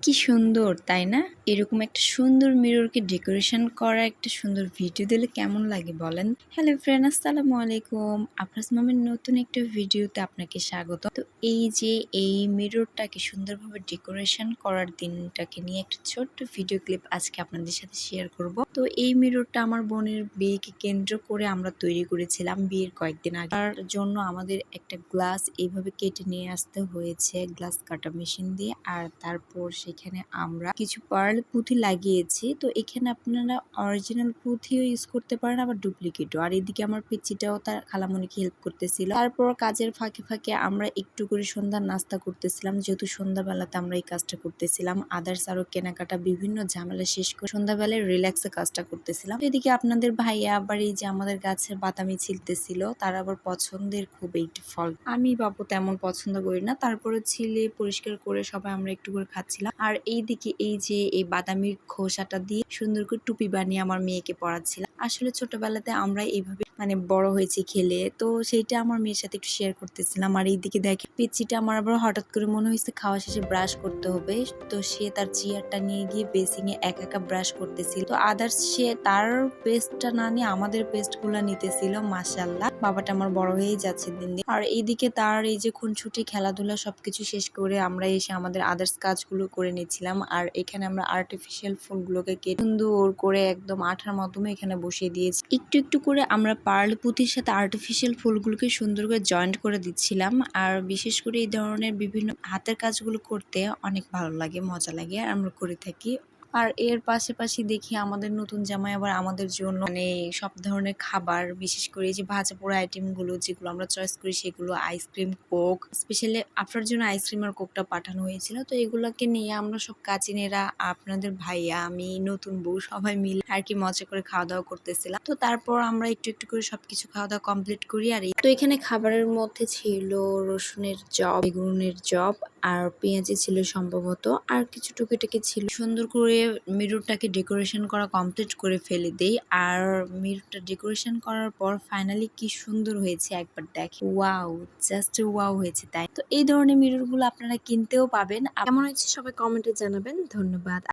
কি সুন্দর তাই না? এরকম একটা সুন্দর মিররকে ডেকোরেশন করা একটা সুন্দর ভিডিও দিলে কেমন লাগে বলেন? হ্যালো ফ্রেন্ড, আসসালামু আলাইকুম। আফরাজ মামের নতুন একটা ভিডিওতে আপনাকে স্বাগত। তো এই যে এই মিররটাকে সুন্দরভাবে ডেকোরেশন করার দিনটাকে নিয়ে একটা ছোট্ট ভিডিও ক্লিপ আজকে আপনাদের সাথে শেয়ার করব। তো এই মিররটা আমার বোনের বিয়েকে কেন্দ্র করে আমরা তৈরি করেছিলাম বিয়ের কয়েকদিন আগে। তার জন্য আমাদের একটা গ্লাস এইভাবে কেটে নিয়ে আসতে হয়েছে গ্লাস কাটা মেশিন দিয়ে। আর তারপর সেখানে আমরা কিছু পার্ল পুঁথি লাগিয়েছি। তো এখানে আপনারা অরিজিনাল পুঁথিও ইউজ করতে পারেন, আবার ডুপ্লিকেটও। আর এদিকে আমার পিচ্চিটাও তার খালামণিকে হেল্প করতেছিল। তারপর কাজের ফাঁকে ফাঁকে আমরা একটু করে সন্ধ্যার নাস্তা করতেছিলাম, যেহেতু সন্ধ্যাবেলাতে আমরা এই কাজটা করতেছিলাম। আদার্স আরো কেনাকাটা বিভিন্ন ঝামেলা শেষ করে সন্ধ্যাবেলায় রিল্যাক্সে কাজটা করতেছিলাম। এদিকে আপনাদের ভাইয়া আবার এই যে আমাদের গাছের বাদামি ছিলতেছিল, তার আবার পছন্দের খুব এইটি ফল। আমি বাবু তেমন পছন্দ করি না, তারপরে ছিলে পরিষ্কার করে সবাই আমরা একটু করে খাচ্ছিলাম। আর এইদিকে এই যে এই বাদামির খোসাটা দিয়ে সুন্দর করে টুপি বানিয়ে আমার মেয়েকে পরাচ্ছিলাম। আসলে ছোটবেলাতে আমরা এইভাবে বড় হয়েছি খেলে, তো সেইটা আমার মেয়ের সাথে একটু শেয়ার করতেছিলাম। আর এইদিকে দেখে পিচ্চিটা আমার আবার হঠাৎ করে মনে হয়েছে খাওয়া শেষে ব্রাশ করতে হবে, তো সে তার চেয়ারটা নিয়ে গিয়ে বেসিং এ একা একা ব্রাশ করতেছিল। তো আদার্স সে তার পেস্টটা না নিয়ে আমাদের পেস্ট গুলা নিতেছিল। মাশাআল্লাহ, বাবাটা আমার বড় হয়েই যাচ্ছে দিন দিন। আর এইদিকে তার এই যে খুনসুটি খেলাধুলা সবকিছু শেষ করে আমরা এসে আমাদের আদার্স কাজগুলো করে নিচ্ছিলাম। আর এখানে আমরা আর্টিফিশিয়াল ফুলগুলোকে কেটে সুন্দর করে একদম আঠার মাধ্যমে এখানে বসিয়ে দিয়েছি। একটু একটু করে আমরা পার্ল পুঁতির সাথে আর্টিফিশিয়াল ফুলগুলোকে সুন্দর করে জয়েন্ট করে দিচ্ছিলাম। আর বিশেষ করে এই ধরনের বিভিন্ন হাতের কাজগুলো করতে অনেক ভালো লাগে, মজা লাগে, আর আমরা করে থাকি। আর এর পাশাপাশি দেখি আমাদের নতুন জামাই আবার আমাদের জন্য সব ধরনের খাবার, বিশেষ করে এই যে ভাজা পোড়া আইটেম গুলো যেগুলো আমরা চয়েস করি সেগুলো, আইসক্রিম, কোক, স্পেশালি আপনার জন্য আইসক্রিম আর কোকটা পাঠানো হয়েছিল। তো এগুলোকে নিয়ে আমরা সব কাজিনেরা, আপনাদের ভাইয়া, আমি, নতুন বউ সবাই মিলে আর কি মজা করে খাওয়া দাওয়া করতেছিলাম। তো তারপর আমরা একটু একটু করে সবকিছু খাওয়া দাওয়া কমপ্লিট করি। আর তো এখানে খাবারের মধ্যে ছিল রসুনের চপ, বেগুনের চপ, আর পেঁয়াজি ছিল সম্ভবত, আর কিছু টুকিটাকি ছিল। সুন্দর করে মিররটাকে ডেকোরেশন করা কমপ্লিট করে ফেলে দেই। আর মিররটা ডেকোরেশন করার পর ফাইনালি কি সুন্দর হয়েছে একবার দেখে, ওয়াও, জাস্ট ওয়াও হয়েছে, তাই তো এই ধরনের মিরর গুলো আপনারা কিনতেও পাবেন। কেমন হয়েছে সবাই কমেন্টে জানাবেন। ধন্যবাদ।